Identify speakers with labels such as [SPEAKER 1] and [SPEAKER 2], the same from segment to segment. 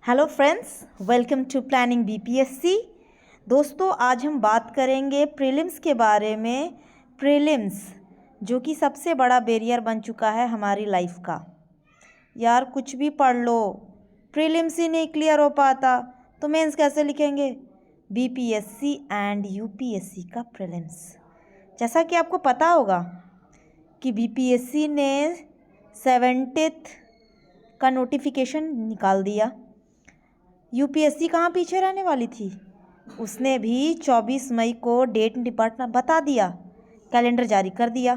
[SPEAKER 1] Hello friends, welcome to planning BPSC. दोस्तों, आज हम बात करेंगे प्रीलिम्स के बारे में। प्रीलिम्स जो कि सबसे बड़ा बैरियर बन चुका है हमारी लाइफ का। यार कुछ भी पढ़ लो, प्रीलिम्स ही नहीं क्लियर हो पाता तो मेंस कैसे लिखेंगे। बीपीएससी एंड यूपीएससी का प्रीलिम्स, जैसा कि आपको पता होगा कि बीपीएससी ने 70th का नोटिफिकेशन निकाल दिया। यूपीएससी कहाँ पीछे रहने वाली थी, उसने भी 24 मई को डेट डिपार्टमेंट बता दिया, कैलेंडर जारी कर दिया।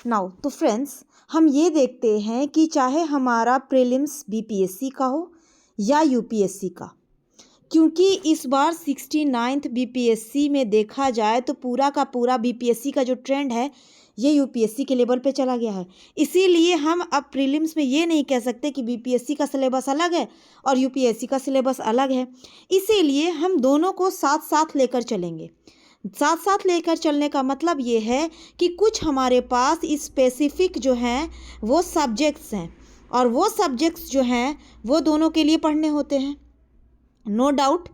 [SPEAKER 1] नाउ तो फ्रेंड्स, हम ये देखते हैं कि चाहे हमारा प्रीलिम्स बीपीएससी का हो या यूपीएससी का, क्योंकि इस बार 69th बीपीएससी में देखा जाए तो पूरा का पूरा बीपीएससी का जो ट्रेंड है ये यूपीएससी के लेवल पे चला गया है। इसीलिए हम अब प्रीलिम्स में ये नहीं कह सकते कि बीपीएससी का सिलेबस अलग है और यूपीएससी का सिलेबस अलग है। इसीलिए हम दोनों को साथ साथ लेकर चलेंगे। साथ साथ लेकर चलने का मतलब ये है कि कुछ हमारे पास स्पेसिफिक जो हैं वो सब्जेक्ट्स हैं, और वो सब्जेक्ट्स जो हैं वो दोनों के लिए पढ़ने होते हैं। नो डाउट,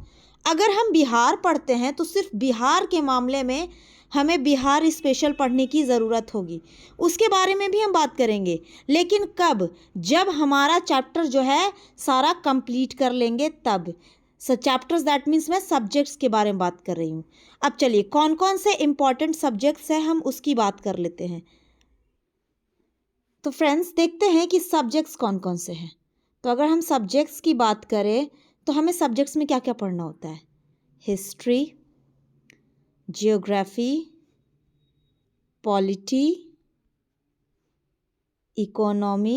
[SPEAKER 1] अगर हम बिहार पढ़ते हैं तो सिर्फ बिहार के मामले में हमें बिहार स्पेशल पढ़ने की ज़रूरत होगी, उसके बारे में भी हम बात करेंगे। लेकिन कब? जब हमारा चैप्टर जो है सारा कंप्लीट कर लेंगे तब। चैप्टर्स दैट मीन्स मैं सब्जेक्ट्स के बारे में बात कर रही हूँ। अब चलिए कौन कौन से इंपॉर्टेंट सब्जेक्ट्स हैं हम उसकी बात कर लेते हैं। तो फ्रेंड्स, देखते हैं कि सब्जेक्ट्स कौन कौन से हैं। तो अगर हम सब्जेक्ट्स की बात करें तो हमें सब्जेक्ट्स में क्या क्या पढ़ना होता है? History, geography, polity, economy,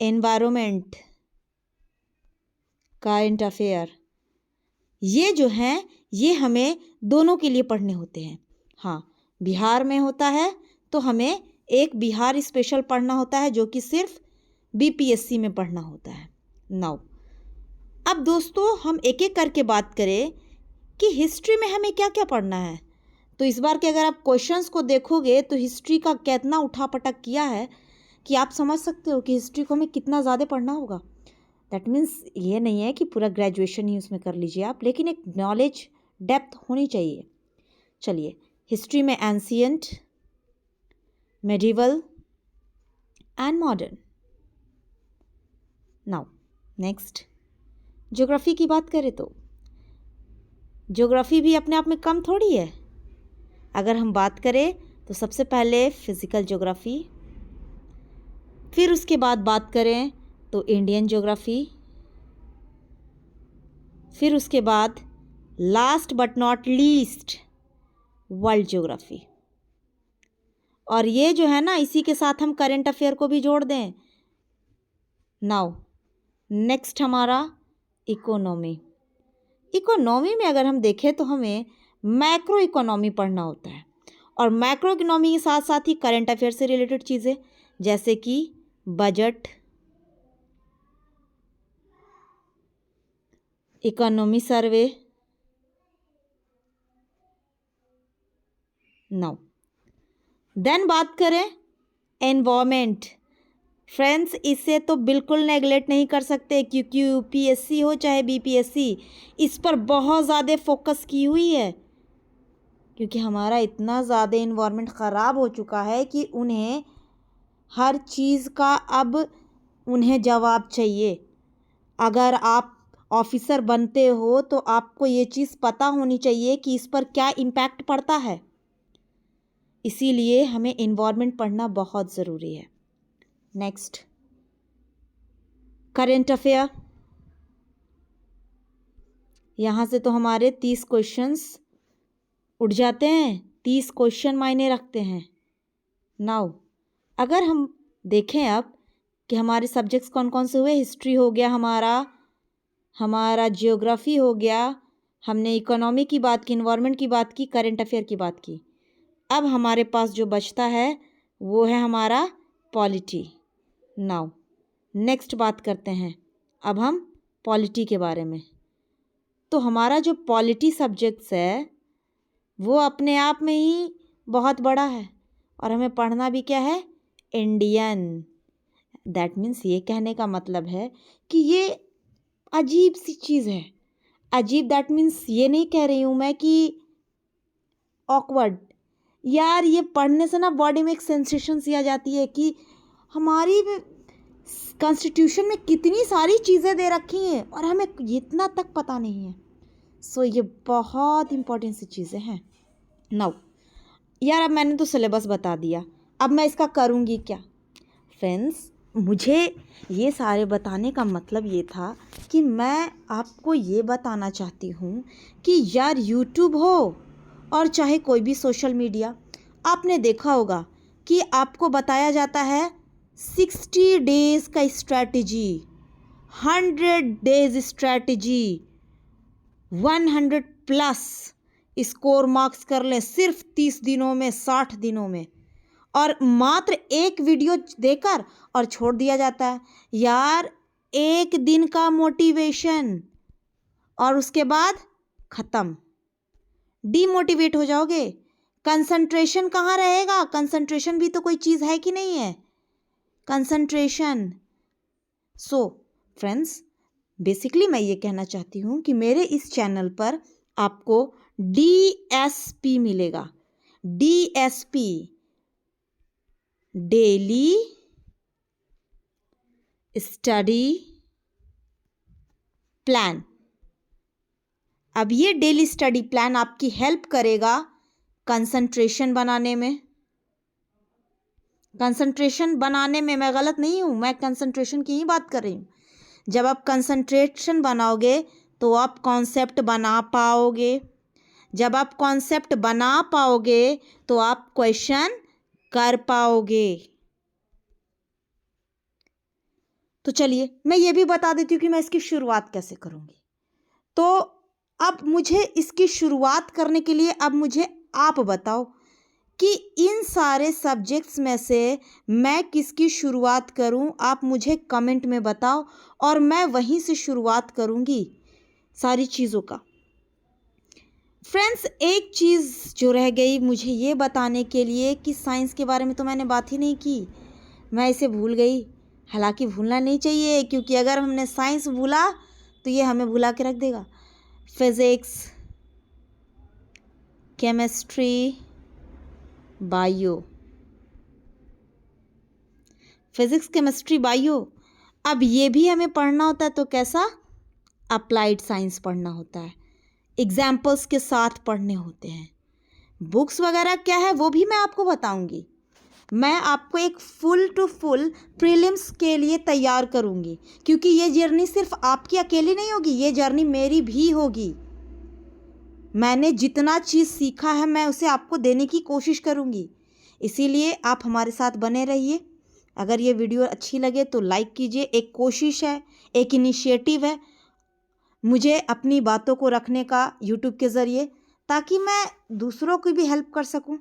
[SPEAKER 1] environment, current affair. ये जो हैं ये हमें दोनों के लिए पढ़ने होते हैं। हाँ, बिहार में होता है तो हमें एक बिहार स्पेशल पढ़ना होता है जो कि सिर्फ बीपीएससी में पढ़ना होता है। नाउ अब दोस्तों, हम एक एक करके बात करें कि हिस्ट्री में हमें क्या क्या पढ़ना है। तो इस बार के अगर आप क्वेश्चंस को देखोगे तो हिस्ट्री का कितना उठापटक किया है कि आप समझ सकते हो कि हिस्ट्री को हमें कितना ज़्यादा पढ़ना होगा। दैट मीन्स ये नहीं है कि पूरा ग्रेजुएशन ही उसमें कर लीजिए आप, लेकिन एक नॉलेज डेप्थ होनी चाहिए। चलिए, हिस्ट्री में ancient, medieval and modern. Now next, geography की बात करें तो ज्योग्राफी भी अपने आप में कम थोड़ी है। अगर हम बात करें तो सबसे पहले फिज़िकल ज्योग्राफी, फिर उसके बाद बात करें तो इंडियन ज्योग्राफी, फिर उसके बाद last but not least world geography. और ये जो है ना, इसी के साथ हम करंट अफेयर को भी जोड़ दें। नाउ नेक्स्ट हमारा इकोनॉमी। इकोनॉमी में अगर हम देखें तो हमें मैक्रो इकोनॉमी पढ़ना होता है, और मैक्रो इकोनॉमी के साथ साथ ही करंट अफेयर से रिलेटेड चीज़ें जैसे कि बजट, इकोनॉमी सर्वे। नाउ देन बात करें एनवायरमेंट। फ्रेंड्स, इसे तो बिल्कुल नेगलेक्ट नहीं कर सकते, क्योंकि यूपीएससी हो चाहे बीपीएससी इस पर बहुत ज़्यादा फोकस की हुई है, क्योंकि हमारा इतना ज़्यादा एनवायरनमेंट ख़राब हो चुका है कि उन्हें हर चीज़ का अब उन्हें जवाब चाहिए। अगर आप ऑफिसर बनते हो तो आपको ये चीज़ पता होनी चाहिए कि इस पर क्या इम्पैक्ट पड़ता है। इसीलिए हमें एनवायरनमेंट पढ़ना बहुत ज़रूरी है। Next, current affair. यहाँ से तो हमारे 30 क्वेश्चंस उठ जाते हैं, 30 क्वेश्चन मायने रखते हैं। नाउ अगर हम देखें अब कि हमारे सब्जेक्ट्स कौन कौन से हुए, हिस्ट्री हो गया हमारा जियोग्राफी हो गया, हमने इकोनॉमी की बात की, इन्वायरमेंट की बात की, करंट अफेयर की बात की। अब हमारे पास जो बचता है वो है हमारा पॉलिटी। नाउ नेक्स्ट बात करते हैं अब हम पॉलिटी के बारे में। तो हमारा जो पॉलिटी सब्जेक्ट्स है वो अपने आप में ही बहुत बड़ा है, और हमें पढ़ना भी क्या है? इंडियन। दैट मीन्स ये कहने का मतलब है कि ये अजीब सी चीज़ है। अजीब दैट मीन्स ये नहीं कह रही हूँ मैं कि ऑकवर्ड। यार ये पढ़ने से ना बॉडी में एक सेंसेशन सी आ जाती है कि हमारी कॉन्स्टिट्यूशन में कितनी सारी चीज़ें दे रखी हैं और हमें इतना तक पता नहीं है। सो ये बहुत इंपॉर्टेंट सी चीज़ें हैं। नाउ यार अब मैंने तो सिलेबस बता दिया, अब मैं इसका करूँगी क्या? फ्रेंड्स, मुझे ये सारे बताने का मतलब ये था कि मैं आपको ये बताना चाहती हूँ कि यार यूट्यूब हो और चाहे कोई भी सोशल मीडिया, आपने देखा होगा कि आपको बताया जाता है 60 डेज़ का strategy, 100 days strategy, 100 plus score marks कर लें सिर्फ 30 दिनों में, 60 दिनों में, और मात्र एक वीडियो देकर और छोड़ दिया जाता है। यार एक दिन का मोटिवेशन और उसके बाद ख़त्म, डीमोटिवेट हो जाओगे। कंसंट्रेशन कहाँ रहेगा? कंसंट्रेशन भी तो कोई चीज़ है कि नहीं है? कंसंट्रेशन। सो फ्रेंड्स, बेसिकली मैं ये कहना चाहती हूँ कि मेरे इस चैनल पर आपको DSP मिलेगा। DSP, daily study plan. अब ये डेली स्टडी प्लान आपकी हेल्प करेगा कंसंट्रेशन बनाने में। कंसंट्रेशन बनाने में मैं गलत नहीं हूँ, मैं कंसंट्रेशन की ही बात कर रही हूँ। जब आप कंसंट्रेशन बनाओगे तो आप कॉन्सेप्ट बना पाओगे। जब आप कॉन्सेप्ट बना पाओगे तो आप क्वेश्चन कर पाओगे। तो चलिए मैं ये भी बता देती हूँ कि मैं इसकी शुरुआत कैसे करूँगी। तो अब मुझे इसकी शुरुआत करने के लिए अब मुझे आप बताओ कि इन सारे सब्जेक्ट्स में से मैं किसकी शुरुआत करूं। आप मुझे कमेंट में बताओ और मैं वहीं से शुरुआत करूंगी सारी चीज़ों का। फ्रेंड्स, एक चीज़ जो रह गई मुझे ये बताने के लिए कि साइंस के बारे में तो मैंने बात ही नहीं की, मैं इसे भूल गई। हालांकि भूलना नहीं चाहिए, क्योंकि अगर हमने साइंस भूला तो ये हमें भुला के रख देगा। Physics, chemistry, bio, physics, chemistry, bio. अब ये भी हमें पढ़ना होता है तो कैसा? अप्लाइड साइंस पढ़ना होता है, एग्जाम्पल्स के साथ पढ़ने होते हैं। बुक्स वगैरह क्या है वो भी मैं आपको बताऊंगी। मैं आपको एक फुल टू फुल प्रीलिम्स के लिए तैयार करूंगी, क्योंकि ये जर्नी सिर्फ आपकी अकेली नहीं होगी, ये जर्नी मेरी भी होगी। मैंने जितना चीज़ सीखा है मैं उसे आपको देने की कोशिश करूंगी। इसीलिए आप हमारे साथ बने रहिए। अगर ये वीडियो अच्छी लगे तो लाइक कीजिए। एक कोशिश है, एक इनिशिएटिव है मुझे अपनी बातों को रखने का यूट्यूब के ज़रिए, ताकि मैं दूसरों की भी हेल्प कर सकूं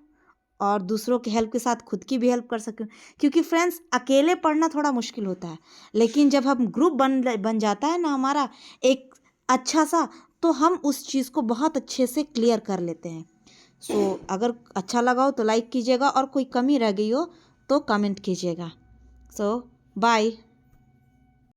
[SPEAKER 1] और दूसरों की हेल्प के साथ खुद की भी हेल्प कर सकूं। क्योंकि फ्रेंड्स, अकेले पढ़ना थोड़ा मुश्किल होता है, लेकिन जब हम ग्रुप बन जाता है ना हमारा एक अच्छा सा, तो हम उस चीज़ को बहुत अच्छे से क्लियर कर लेते हैं। सो अगर अच्छा लगा हो तो लाइक कीजिएगा और कोई कमी रह गई हो तो कमेंट कीजिएगा। सो बाय।